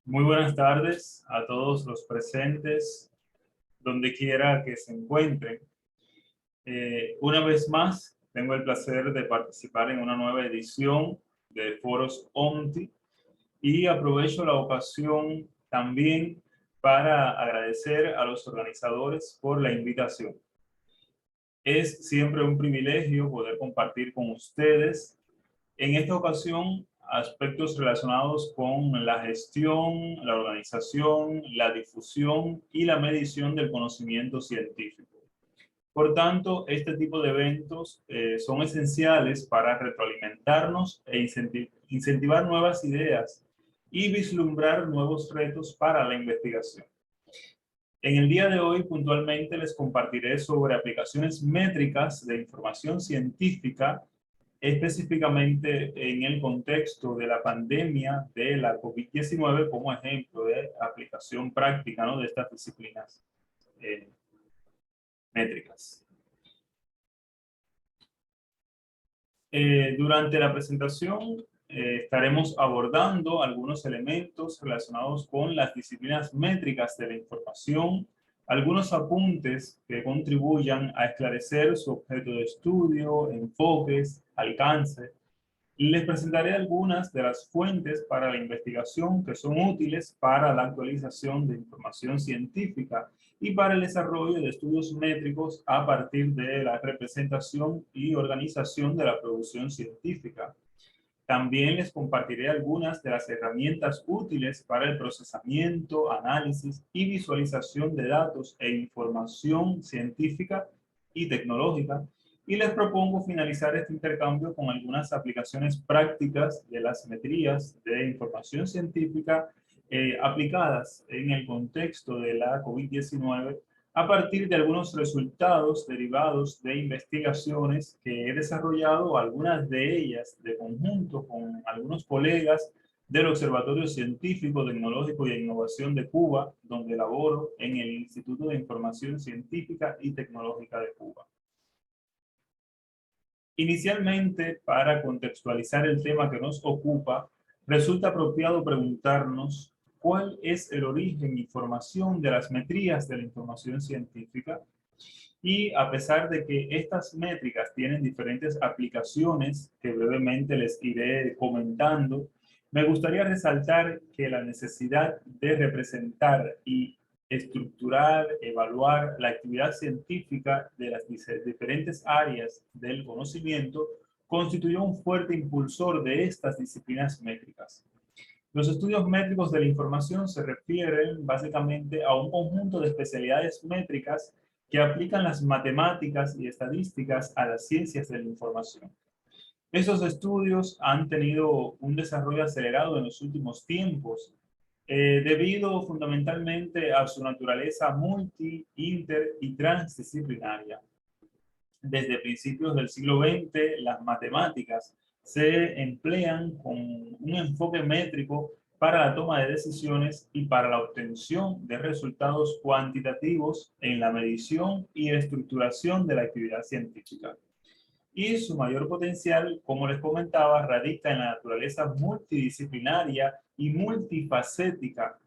Muy buenas tardes a todos los presentes, donde quiera que se encuentren. Una vez más, tengo el placer de participar en una nueva edición de Foros OMTI y aprovecho la ocasión también para agradecer a los organizadores por la invitación. Es siempre un privilegio poder compartir con ustedes, en esta ocasión, aspectos relacionados con la gestión, la organización, la difusión y la medición del conocimiento científico. Por tanto, este tipo de eventos son esenciales para retroalimentarnos e incentivar nuevas ideas y vislumbrar nuevos retos para la investigación. En el día de hoy, puntualmente, les compartiré sobre aplicaciones métricas de información científica, específicamente en el contexto de la pandemia de la COVID-19 como ejemplo de aplicación práctica, ¿no?, de estas disciplinas métricas. Durante la presentación estaremos abordando algunos elementos relacionados con las disciplinas métricas de la información, algunos apuntes que contribuyan a esclarecer su objeto de estudio, enfoques, alcance. Les presentaré algunas de las fuentes para la investigación que son útiles para la actualización de información científica y para el desarrollo de estudios métricos a partir de la representación y organización de la producción científica. También les compartiré algunas de las herramientas útiles para el procesamiento, análisis y visualización de datos e información científica y tecnológica. Y les propongo finalizar este intercambio con algunas aplicaciones prácticas de las metrías de información científica aplicadas en el contexto de la COVID-19 a partir de algunos resultados derivados de investigaciones que he desarrollado, algunas de ellas de conjunto con algunos colegas del Observatorio Científico, Tecnológico y de Innovación de Cuba, donde laboro en el Instituto de Información Científica y Tecnológica de Cuba. Inicialmente, para contextualizar el tema que nos ocupa, resulta apropiado preguntarnos cuál es el origen y formación de las metrías de la información científica. Y a pesar de que estas métricas tienen diferentes aplicaciones que brevemente les iré comentando, me gustaría resaltar que la necesidad de representar y estructurar, evaluar la actividad científica de las diferentes áreas del conocimiento constituyó un fuerte impulsor de estas disciplinas métricas. Los estudios métricos de la información se refieren básicamente a un conjunto de especialidades métricas que aplican las matemáticas y estadísticas a las ciencias de la información. Estos estudios han tenido un desarrollo acelerado en los últimos tiempos, debido fundamentalmente a su naturaleza multi, inter y transdisciplinaria. Desde principios del siglo XX, las matemáticas se emplean con un enfoque métrico para la toma de decisiones y para la obtención de resultados cuantitativos en la medición y estructuración de la actividad científica. Y su mayor potencial, como les comentaba, radica en la naturaleza multidisciplinaria y multifacética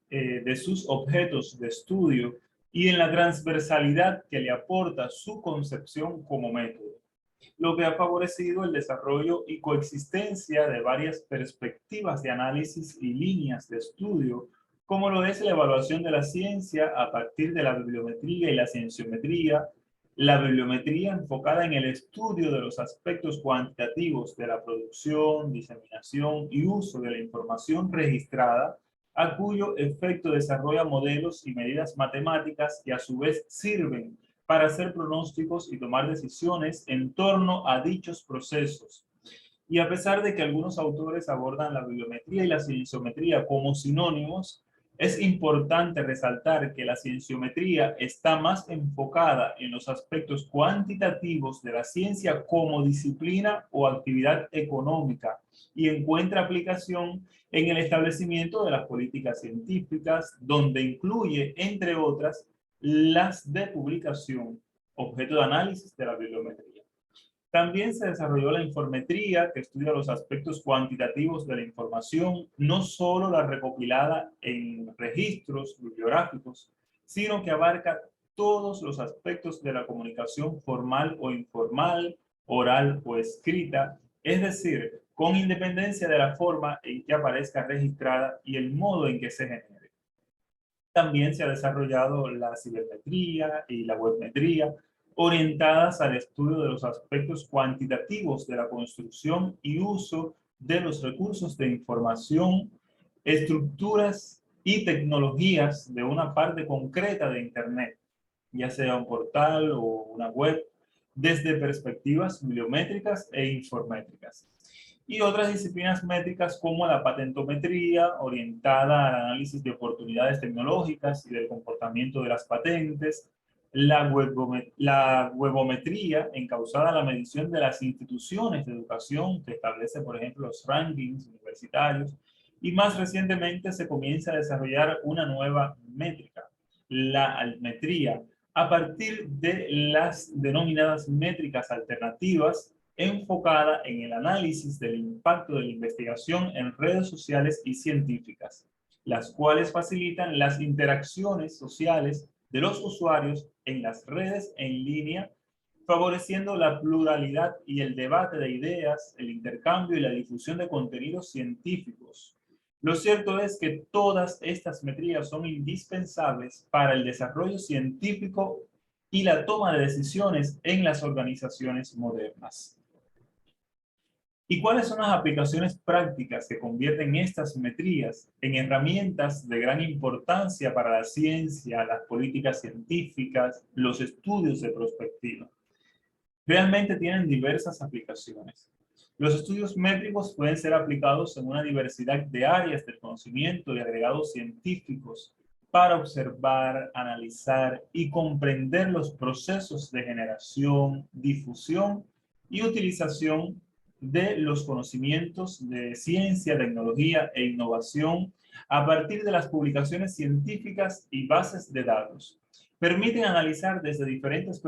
de sus objetos de estudio y en la transversalidad que le aporta su concepción como método, lo que ha favorecido el desarrollo y coexistencia de varias perspectivas de análisis y líneas de estudio, como lo es la evaluación de la ciencia a partir de la bibliometría y la cienciometría, la bibliometría enfocada en el estudio de los aspectos cuantitativos de la producción, diseminación y uso de la información registrada, a cuyo efecto desarrolla modelos y medidas matemáticas que a su vez sirven para hacer pronósticos y tomar decisiones en torno a dichos procesos. Y a pesar de que algunos autores abordan la bibliometría y la cienciometría como sinónimos, es importante resaltar que la cienciometría está más enfocada en los aspectos cuantitativos de la ciencia como disciplina o actividad económica y encuentra aplicación en el establecimiento de las políticas científicas, donde incluye, entre otras, las de publicación, objeto de análisis de la bibliometría. También se desarrolló la informetría, que estudia los aspectos cuantitativos de la información, no solo la recopilada en registros bibliográficos, sino que abarca todos los aspectos de la comunicación formal o informal, oral o escrita, es decir, con independencia de la forma en que aparezca registrada y el modo en que se genere. También se ha desarrollado la cibermetría y la webmetría, orientadas al estudio de los aspectos cuantitativos de la construcción y uso de los recursos de información, estructuras y tecnologías de una parte concreta de Internet, ya sea un portal o una web, desde perspectivas bibliométricas e informétricas. Y otras disciplinas métricas como la patentometría, orientada al análisis de oportunidades tecnológicas y del comportamiento de las patentes, la webometría, encausada a la medición de las instituciones de educación, que establece, por ejemplo, los rankings universitarios, y más recientemente se comienza a desarrollar una nueva métrica, la altmetría, a partir de las denominadas métricas alternativas, enfocada en el análisis del impacto de la investigación en redes sociales y científicas, las cuales facilitan las interacciones sociales de los usuarios en las redes en línea, favoreciendo la pluralidad y el debate de ideas, el intercambio y la difusión de contenidos científicos. Lo cierto es que todas estas metrías son indispensables para el desarrollo científico y la toma de decisiones en las organizaciones modernas. ¿Y cuáles son las aplicaciones prácticas que convierten estas metrías en herramientas de gran importancia para la ciencia, las políticas científicas, los estudios de prospectiva? Realmente tienen diversas aplicaciones. Los estudios métricos pueden ser aplicados en una diversidad de áreas del conocimiento y agregados científicos para observar, analizar y comprender los procesos de generación, difusión y utilización de los conocimientos de ciencia, tecnología e innovación a partir de las publicaciones científicas y bases de datos. Permiten analizar desde diferentes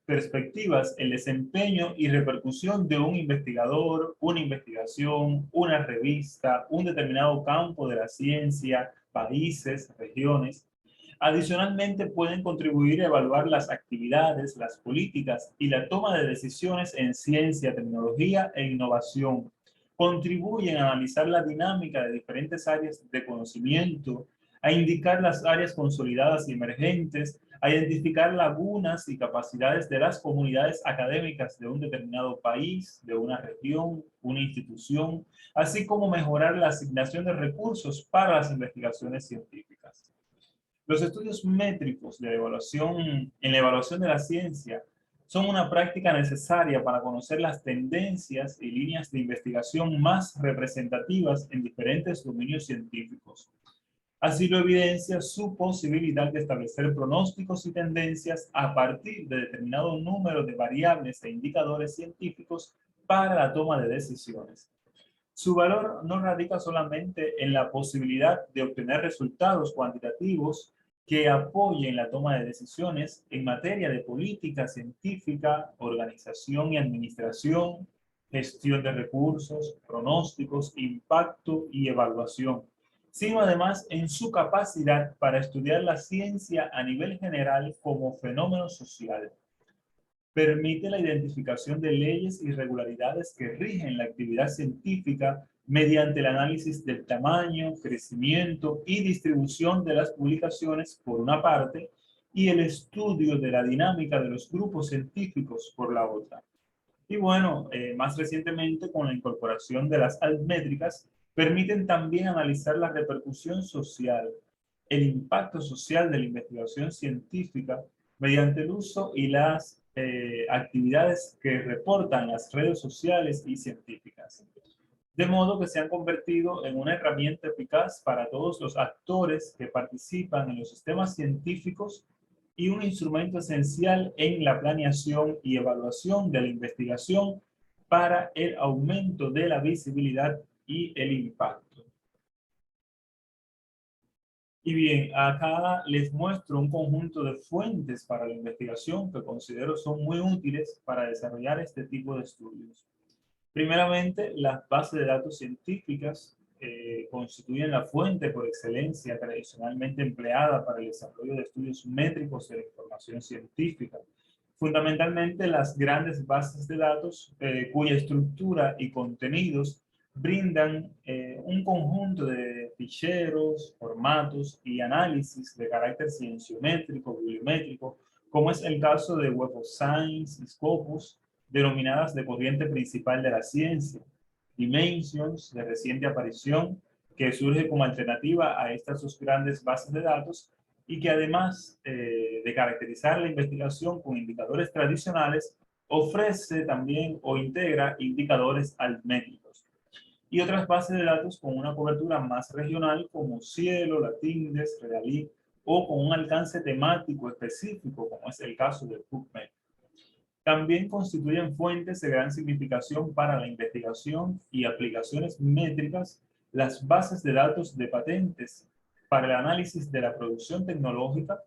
perspectivas el desempeño y repercusión de un investigador, una investigación, una revista, un determinado campo de la ciencia, países, regiones. Adicionalmente, pueden contribuir a evaluar las actividades, las políticas y la toma de decisiones en ciencia, tecnología e innovación. Contribuyen a analizar la dinámica de diferentes áreas de conocimiento, a indicar las áreas consolidadas y emergentes, a identificar lagunas y capacidades de las comunidades académicas de un determinado país, de una región, una institución, así como mejorar la asignación de recursos para las investigaciones científicas. Los estudios métricos de en la evaluación de la ciencia son una práctica necesaria para conocer las tendencias y líneas de investigación más representativas en diferentes dominios científicos. Así lo evidencia su posibilidad de establecer pronósticos y tendencias a partir de determinado número de variables e indicadores científicos para la toma de decisiones. Su valor no radica solamente en la posibilidad de obtener resultados cuantitativos que apoyen la toma de decisiones en materia de política científica, organización y administración, gestión de recursos, pronósticos, impacto y evaluación, sino además en su capacidad para estudiar la ciencia a nivel general como fenómeno social. Permite la identificación de leyes y regularidades que rigen la actividad científica mediante el análisis del tamaño, crecimiento y distribución de las publicaciones por una parte y el estudio de la dinámica de los grupos científicos por la otra. Y bueno, más recientemente con la incorporación de las altmétricas, permiten también analizar la repercusión social, el impacto social de la investigación científica mediante el uso y las actividades que reportan las redes sociales y científicas. De modo que se han convertido en una herramienta eficaz para todos los actores que participan en los sistemas científicos y un instrumento esencial en la planeación y evaluación de la investigación para el aumento de la visibilidad y el impacto. Y bien, acá les muestro un conjunto de fuentes para la investigación que considero son muy útiles para desarrollar este tipo de estudios. Primeramente, las bases de datos científicas constituyen la fuente por excelencia tradicionalmente empleada para el desarrollo de estudios métricos de la información científica. Fundamentalmente, las grandes bases de datos cuya estructura y contenidos brindan un conjunto de ficheros, formatos y análisis de carácter cienciométrico, bibliométrico, como es el caso de Web of Science y Scopus, denominadas de corriente principal de la ciencia, Dimensions, de reciente aparición, que surge como alternativa a estas dos grandes bases de datos y que además de caracterizar la investigación con indicadores tradicionales, ofrece también o integra indicadores altmétricos. Y otras bases de datos con una cobertura más regional como Cielo, Latindex, Redalí, o con un alcance temático específico, como es el caso de PubMed. También constituyen fuentes de gran significación para la investigación y aplicaciones métricas las bases de datos de patentes para el análisis de la producción tecnológica,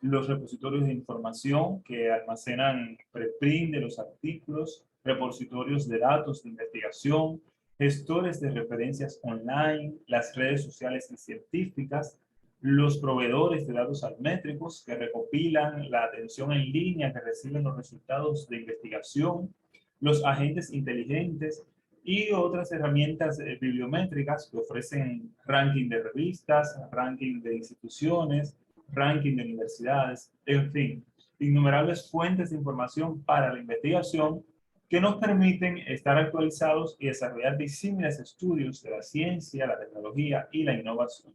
los repositorios de información que almacenan preprint de los artículos, repositorios de datos de investigación, gestores de referencias online, las redes sociales y científicas, los proveedores de datos altmétricos que recopilan la atención en línea que reciben los resultados de investigación, los agentes inteligentes y otras herramientas bibliométricas que ofrecen ranking de revistas, ranking de instituciones, ranking de universidades, en fin, innumerables fuentes de información para la investigación que nos permiten estar actualizados y desarrollar disímiles estudios de la ciencia, la tecnología y la innovación.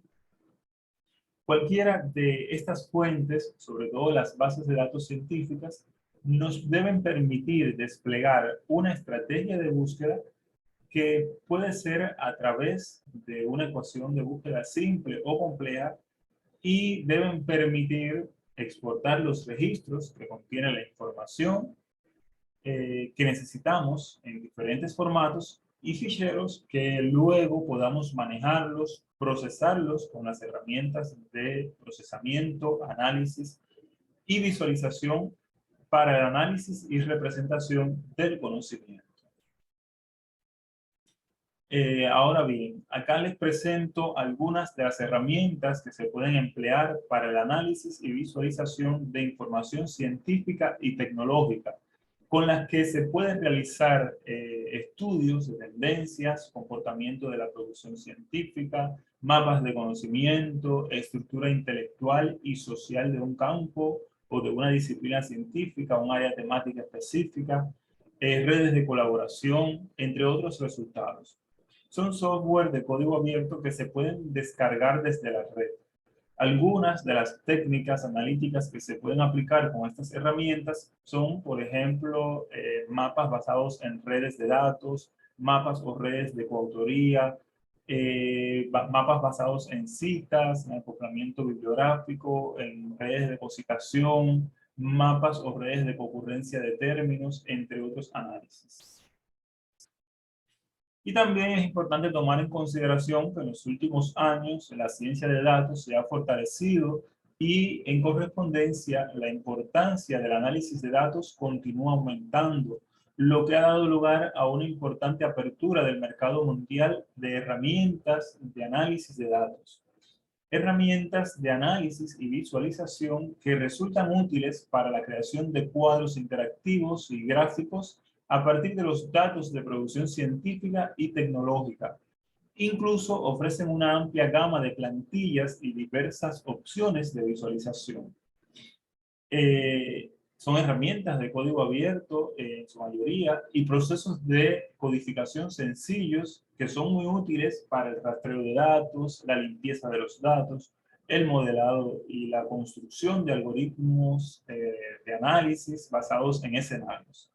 Cualquiera de estas fuentes, sobre todo las bases de datos científicas, nos deben permitir desplegar una estrategia de búsqueda que puede ser a través de una ecuación de búsqueda simple o compleja y deben permitir exportar los registros que contienen la información que necesitamos en diferentes formatos y ficheros que luego podamos manejarlos, procesarlos con las herramientas de procesamiento, análisis y visualización para el análisis y representación del conocimiento. Ahora bien, acá les presento algunas de las herramientas que se pueden emplear para el análisis y visualización de información científica y tecnológica, con las que se pueden realizar estudios de tendencias, comportamiento de la producción científica, mapas de conocimiento, estructura intelectual y social de un campo o de una disciplina científica, un área temática específica, redes de colaboración, entre otros resultados. Son software de código abierto que se pueden descargar desde la red. Algunas de las técnicas analíticas que se pueden aplicar con estas herramientas son, por ejemplo, mapas basados en redes de datos, mapas o redes de coautoría, mapas basados en citas, en acoplamiento bibliográfico, en redes de cosificación, mapas o redes de concurrencia de términos, entre otros análisis. Y también es importante tomar en consideración que en los últimos años la ciencia de datos se ha fortalecido y en correspondencia la importancia del análisis de datos continúa aumentando, lo que ha dado lugar a una importante apertura del mercado mundial de herramientas de análisis de datos. Herramientas de análisis y visualización que resultan útiles para la creación de cuadros interactivos y gráficos a partir de los datos de producción científica y tecnológica. Incluso ofrecen una amplia gama de plantillas y diversas opciones de visualización. Son herramientas de código abierto en su mayoría y procesos de codificación sencillos que son muy útiles para el rastreo de datos, la limpieza de los datos, el modelado y la construcción de algoritmos de análisis basados en escenarios.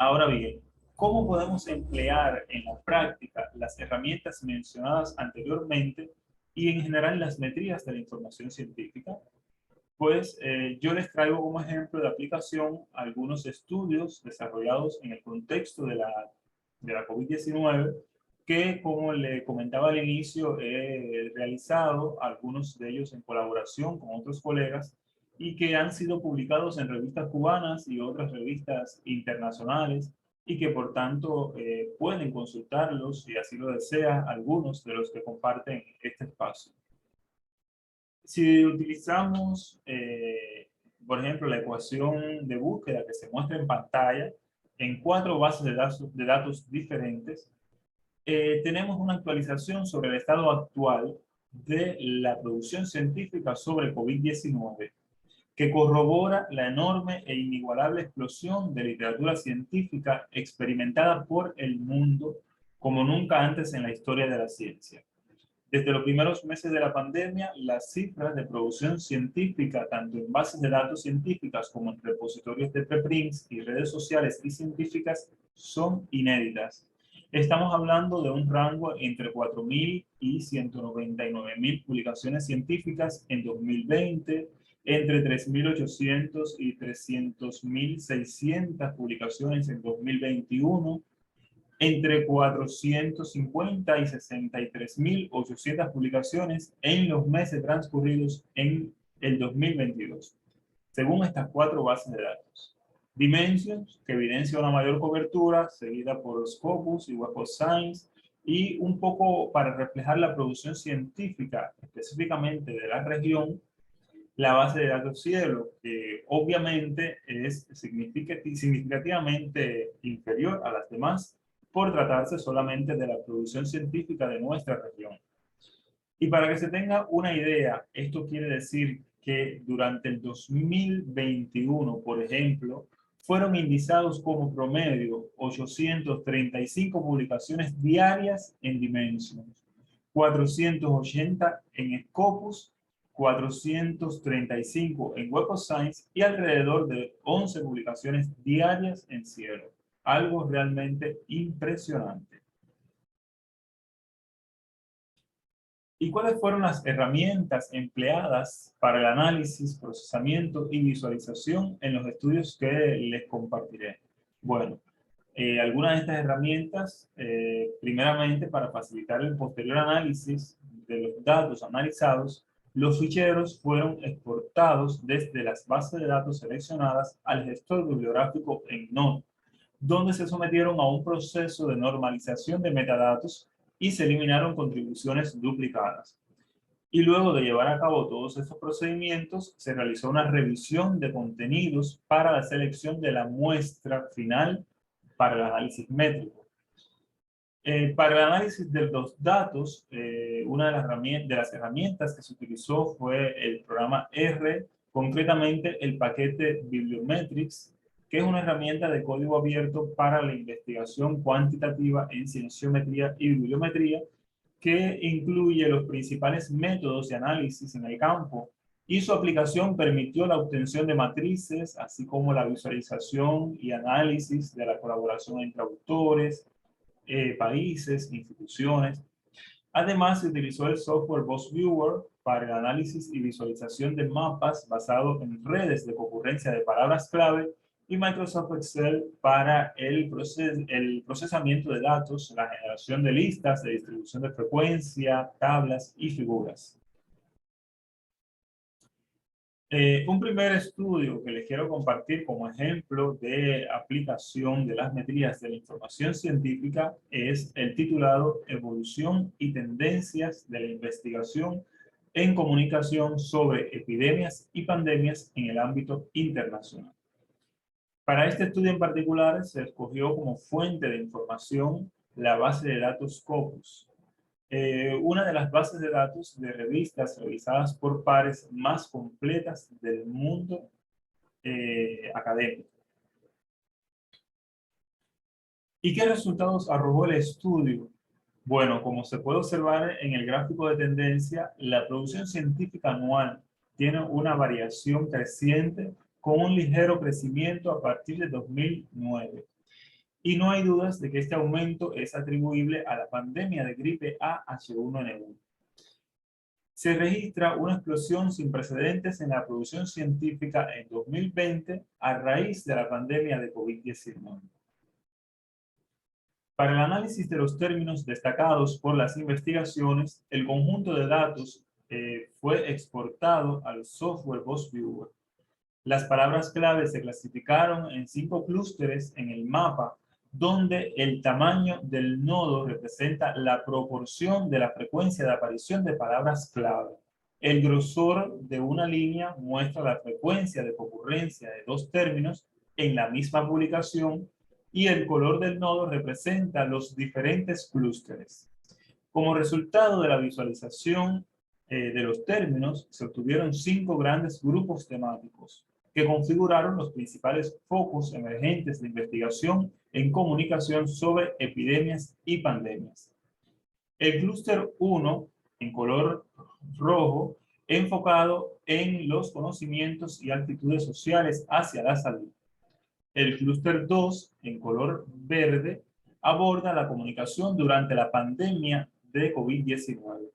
Ahora bien, ¿cómo podemos emplear en la práctica las herramientas mencionadas anteriormente y en general las metrías de la información científica? Pues yo les traigo como ejemplo de aplicación algunos estudios desarrollados en el contexto de la COVID-19 que, como le comentaba al inicio, he realizado algunos de ellos en colaboración con otros colegas y que han sido publicados en revistas cubanas y otras revistas internacionales y que por tanto pueden consultarlos si así lo desea algunos de los que comparten este espacio. Si utilizamos, por ejemplo, la ecuación de búsqueda que se muestra en pantalla en 4 bases de datos diferentes, tenemos una actualización sobre el estado actual de la producción científica sobre COVID-19, que corrobora la enorme e inigualable explosión de literatura científica experimentada por el mundo como nunca antes en la historia de la ciencia. Desde los primeros meses de la pandemia, las cifras de producción científica, tanto en bases de datos científicas como en repositorios de preprints y redes sociales y científicas, son inéditas. Estamos hablando de un rango entre 4.000 y 199.000 publicaciones científicas en 2020, entre 3.800 y 300.600 publicaciones en 2021, entre 450 y 63.800 publicaciones en los meses transcurridos en el 2022, según estas 4 bases de datos. Dimensions, que evidencia una mayor cobertura, seguida por Scopus y Web of Science, y un poco para reflejar la producción científica, específicamente de la región, la base de datos Cielo, que obviamente es significativamente inferior a las demás, por tratarse solamente de la producción científica de nuestra región. Y para que se tenga una idea, esto quiere decir que durante el 2021, por ejemplo, fueron indizados como promedio 835 publicaciones diarias en Dimensions, 480 en Scopus, 435 en Web of Science y alrededor de 11 publicaciones diarias en Cielo. Algo realmente impresionante. ¿Y cuáles fueron las herramientas empleadas para el análisis, procesamiento y visualización en los estudios que les compartiré? Bueno, algunas de estas herramientas, primeramente para facilitar el posterior análisis de los datos analizados, los ficheros fueron exportados desde las bases de datos seleccionadas al gestor bibliográfico EndNote, donde se sometieron a un proceso de normalización de metadatos y se eliminaron contribuciones duplicadas. Y luego de llevar a cabo todos estos procedimientos, se realizó una revisión de contenidos para la selección de la muestra final para el análisis métrico. Para el análisis de los datos, una de las herramientas que se utilizó fue el programa R, concretamente el paquete Bibliometrics, que es una herramienta de código abierto para la investigación cuantitativa en cienciometría y bibliometría, que incluye los principales métodos de análisis en el campo, y su aplicación permitió la obtención de matrices, así como la visualización y análisis de la colaboración entre autores, países, instituciones. Además, se utilizó el software BossViewer para el análisis y visualización de mapas basado en redes de concurrencia de palabras clave y Microsoft Excel para el procesamiento de datos, la generación de listas de distribución de frecuencia, tablas y figuras. Un primer estudio que les quiero compartir como ejemplo de aplicación de las metrías de la información científica es el titulado Evolución y tendencias de la investigación en comunicación sobre epidemias y pandemias en el ámbito internacional. Para este estudio en particular se escogió como fuente de información la base de datos Scopus, una de las bases de datos de revistas revisadas por pares más completas del mundo académico. ¿Y qué resultados arrojó el estudio? Bueno, como se puede observar en el gráfico de tendencia, la producción científica anual tiene una variación creciente con un ligero crecimiento a partir de 2009. Y no hay dudas de que este aumento es atribuible a la pandemia de gripe A H1N1. Se registra una explosión sin precedentes en la producción científica en 2020 a raíz de la pandemia de COVID-19. Para el análisis de los términos destacados por las investigaciones, el conjunto de datos fue exportado al software BuzzViewer. Las palabras clave se clasificaron en 5 clústeres en el mapa, donde el tamaño del nodo representa la proporción de la frecuencia de aparición de palabras clave. El grosor de una línea muestra la frecuencia de concurrencia de dos términos en la misma publicación y el color del nodo representa los diferentes clústeres. Como resultado de la visualización de los términos, se obtuvieron 5 grandes grupos temáticos que configuraron los principales focos emergentes de investigación en comunicación sobre epidemias y pandemias. El clúster 1, en color rojo, enfocado en los conocimientos y actitudes sociales hacia la salud. El clúster 2, en color verde, aborda la comunicación durante la pandemia de COVID-19.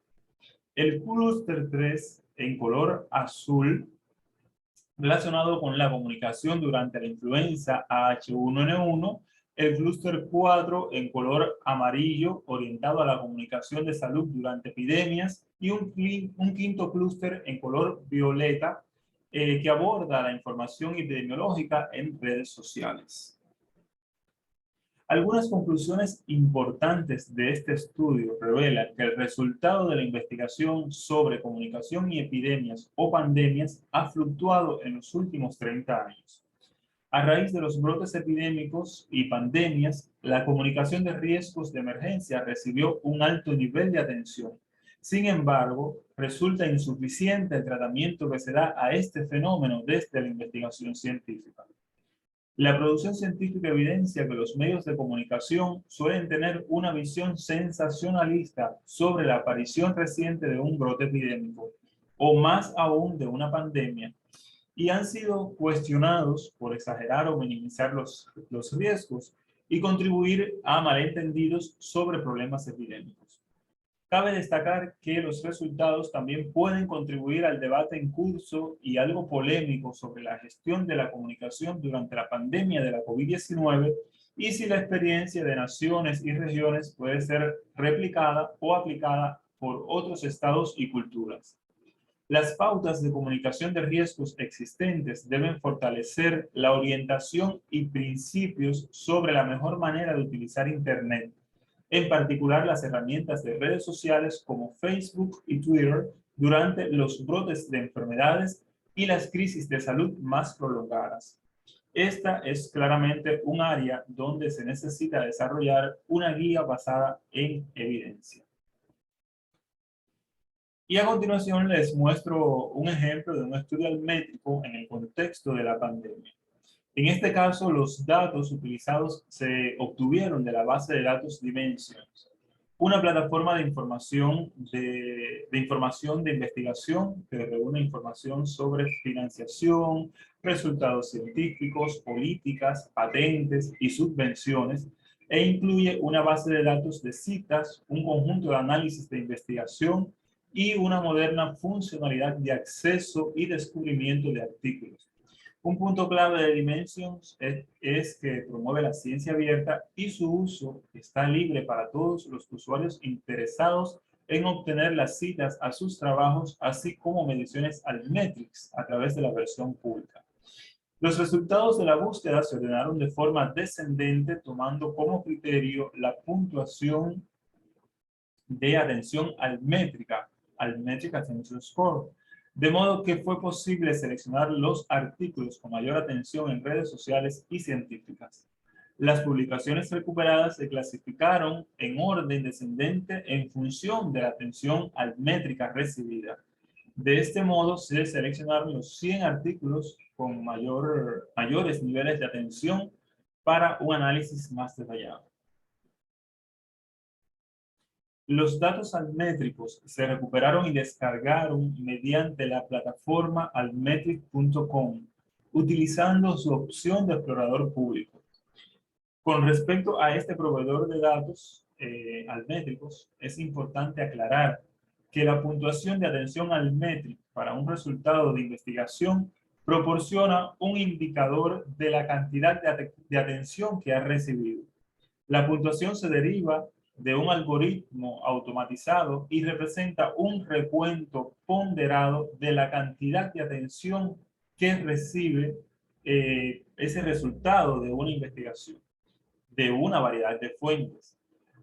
El clúster 3, en color azul, relacionado con la comunicación durante la influenza H1N1, el clúster 4 en color amarillo orientado a la comunicación de salud durante epidemias y un quinto clúster en color violeta que aborda la información epidemiológica en redes sociales. Algunas conclusiones importantes de este estudio revelan que el resultado de la investigación sobre comunicación y epidemias o pandemias ha fluctuado en los últimos 30 años. A raíz de los brotes epidémicos y pandemias, la comunicación de riesgos de emergencia recibió un alto nivel de atención. Sin embargo, resulta insuficiente el tratamiento que se da a este fenómeno desde la investigación científica. La producción científica evidencia que los medios de comunicación suelen tener una visión sensacionalista sobre la aparición reciente de un brote epidémico, o más aún de una pandemia, y han sido cuestionados por exagerar o minimizar los riesgos y contribuir a malentendidos sobre problemas epidémicos. Cabe destacar que los resultados también pueden contribuir al debate en curso y algo polémico sobre la gestión de la comunicación durante la pandemia de la COVID-19 y si la experiencia de naciones y regiones puede ser replicada o aplicada por otros estados y culturas. Las pautas de comunicación de riesgos existentes deben fortalecer la orientación y principios sobre la mejor manera de utilizar Internet, en particular las herramientas de redes sociales como Facebook y Twitter durante los brotes de enfermedades y las crisis de salud más prolongadas. Esta es claramente un área donde se necesita desarrollar una guía basada en evidencia. Y a continuación les muestro un ejemplo de un estudio almétrico en el contexto de la pandemia. En este caso, los datos utilizados se obtuvieron de la base de datos Dimensions, una plataforma de información de investigación que reúne información sobre financiación, resultados científicos, políticas, patentes y subvenciones, e incluye una base de datos de citas, un conjunto de análisis de investigación y una moderna funcionalidad de acceso y descubrimiento de artículos. Un punto clave de Dimensions es que promueve la ciencia abierta y su uso está libre para todos los usuarios interesados en obtener las citas a sus trabajos, así como mediciones Altmetrics a través de la versión pública. Los resultados de la búsqueda se ordenaron de forma descendente, tomando como criterio la puntuación de atención altmétrica, Altmetric Attention Score, de modo que fue posible seleccionar los artículos con mayor atención en redes sociales y científicas. Las publicaciones recuperadas se clasificaron en orden descendente en función de la atención altmétrica recibida. De este modo se seleccionaron los 100 artículos con mayores niveles de atención para un análisis más detallado. Los datos altmétricos se recuperaron y descargaron mediante la plataforma altmetric.com, utilizando su opción de explorador público. Con respecto a este proveedor de datos altmétricos, es importante aclarar que la puntuación de atención altmétrica para un resultado de investigación proporciona un indicador de la cantidad de atención que ha recibido. La puntuación se deriva de un algoritmo automatizado y representa un recuento ponderado de la cantidad de atención que recibe ese resultado de una investigación de una variedad de fuentes.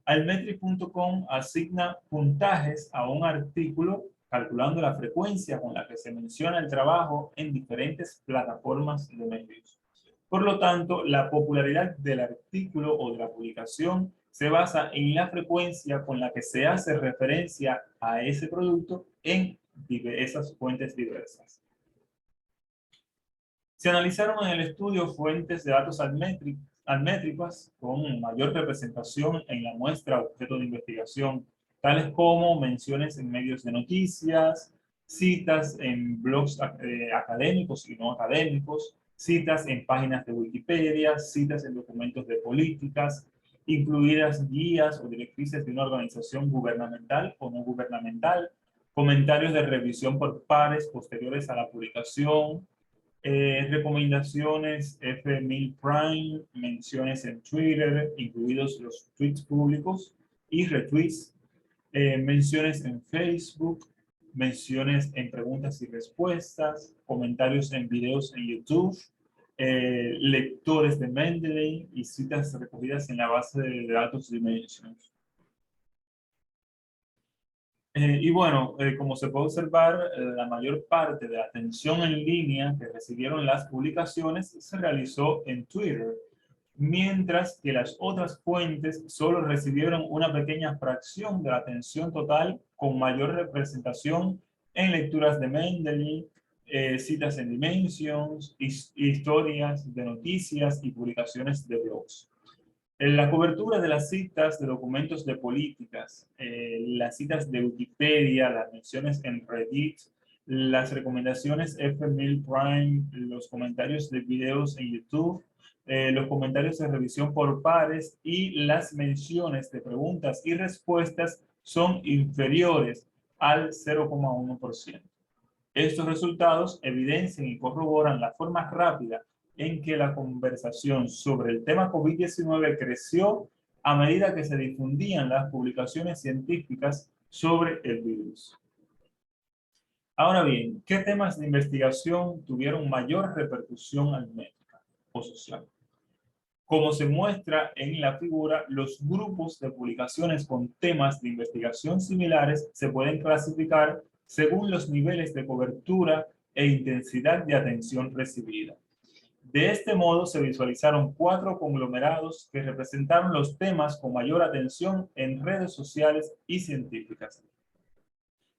Altmetric.com asigna puntajes a un artículo calculando la frecuencia con la que se menciona el trabajo en diferentes plataformas de medios. Por lo tanto, la popularidad del artículo o de la publicación se basa en la frecuencia con la que se hace referencia a ese producto en esas fuentes diversas. Se analizaron en el estudio fuentes de datos almétricas con mayor representación en la muestra objeto de investigación, tales como menciones en medios de noticias, citas en blogs académicos y no académicos, citas en páginas de Wikipedia, citas en documentos de políticas, incluidas guías o directrices de una organización gubernamental o no gubernamental, comentarios de revisión por pares posteriores a la publicación, recomendaciones F1000 Prime, menciones en Twitter, incluidos los tweets públicos y retweets, menciones en Facebook, menciones en preguntas y respuestas, comentarios en videos en YouTube, lectores de Mendeley y citas recogidas en la base de datos Dimensions. Y bueno, como se puede observar, la mayor parte de la atención en línea que recibieron las publicaciones se realizó en Twitter, mientras que las otras fuentes solo recibieron una pequeña fracción de la atención total, con mayor representación en lecturas de Mendeley, citas en Dimensions, historias de noticias y publicaciones de blogs. En la cobertura de las citas de documentos de políticas, las citas de Wikipedia, las menciones en Reddit, las recomendaciones F1000 Prime, los comentarios de videos en YouTube, los comentarios de revisión por pares y las menciones de preguntas y respuestas son inferiores al 0,1%. Estos resultados evidencian y corroboran la forma rápida en que la conversación sobre el tema COVID-19 creció a medida que se difundían las publicaciones científicas sobre el virus. Ahora bien, ¿qué temas de investigación tuvieron mayor repercusión almétrica o social? Como se muestra en la figura, los grupos de publicaciones con temas de investigación similares se pueden clasificar según los niveles de cobertura e intensidad de atención recibida. De este modo, se visualizaron 4 conglomerados que representaron los temas con mayor atención en redes sociales y científicas.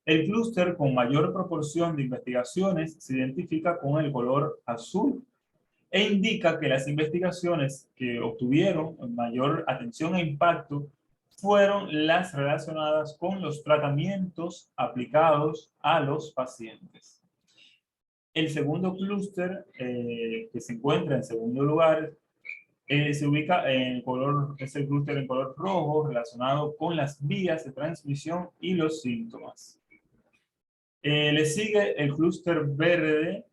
El clúster con mayor proporción de investigaciones se identifica con el color azul e indica que las investigaciones que obtuvieron mayor atención e impacto fueron las relacionadas con los tratamientos aplicados a los pacientes. El segundo clúster, que se encuentra en segundo lugar, se ubica en color, es el clúster en color rojo relacionado con las vías de transmisión y los síntomas. Le sigue el clúster verde,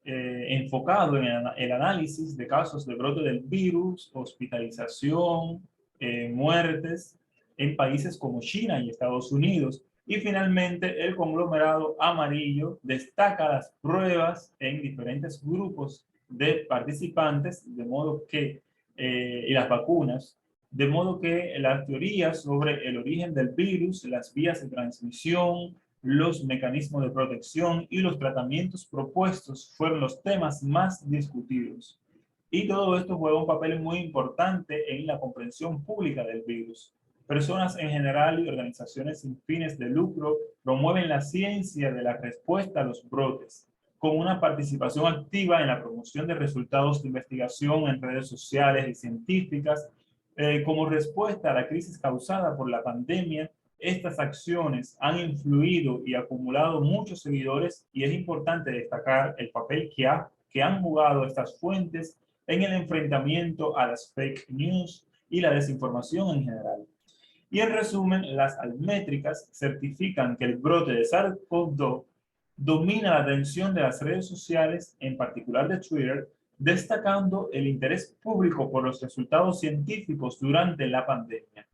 enfocado en el análisis de casos de brote del virus, hospitalización, muertes en países como China y Estados Unidos. Y finalmente, el conglomerado amarillo destaca las pruebas en diferentes grupos de participantes, de modo que, y las vacunas, de modo que las teorías sobre el origen del virus, las vías de transmisión, los mecanismos de protección y los tratamientos propuestos fueron los temas más discutidos. Y todo esto juega un papel muy importante en la comprensión pública del virus. Personas en general y organizaciones sin fines de lucro promueven la ciencia de la respuesta a los brotes, con una participación activa en la promoción de resultados de investigación en redes sociales y científicas, como respuesta a la crisis causada por la pandemia. Estas acciones han influido y acumulado muchos seguidores y es importante destacar el papel que han jugado estas fuentes en el enfrentamiento a las fake news y la desinformación en general. Y en resumen, las altmétricas certifican que el brote de SARS-CoV-2 domina la atención de las redes sociales, en particular de Twitter, destacando el interés público por los resultados científicos durante la pandemia.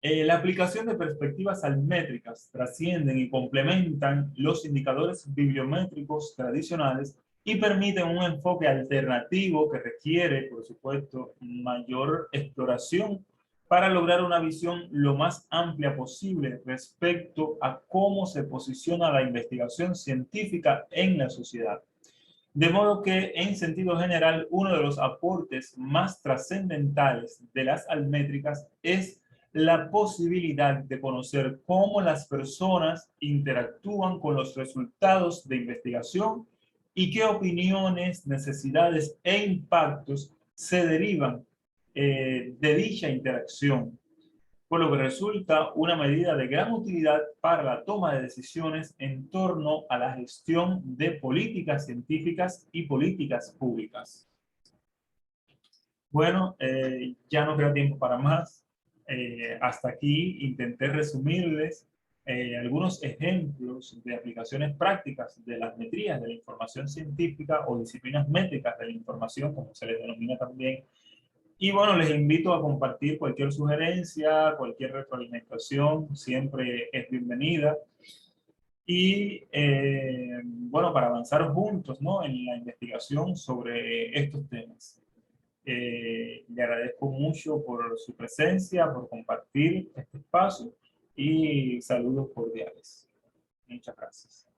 La aplicación de perspectivas altimétricas trascienden y complementan los indicadores bibliométricos tradicionales y permiten un enfoque alternativo que requiere, por supuesto, mayor exploración para lograr una visión lo más amplia posible respecto a cómo se posiciona la investigación científica en la sociedad. De modo que, en sentido general, uno de los aportes más trascendentales de las altmétricas es la posibilidad de conocer cómo las personas interactúan con los resultados de investigación y qué opiniones, necesidades e impactos se derivan de dicha interacción, por lo que resulta una medida de gran utilidad para la toma de decisiones en torno a la gestión de políticas científicas y políticas públicas. Bueno, ya no queda tiempo para más. Hasta aquí intenté resumirles algunos ejemplos de aplicaciones prácticas de las metrías de la información científica o disciplinas métricas de la información, como se les denomina también. Y bueno, les invito a compartir cualquier sugerencia, cualquier retroalimentación, siempre es bienvenida. Y bueno, para avanzar juntos, ¿no?, en la investigación sobre estos temas. Le agradezco mucho por su presencia, por compartir este espacio y saludos cordiales. Muchas gracias.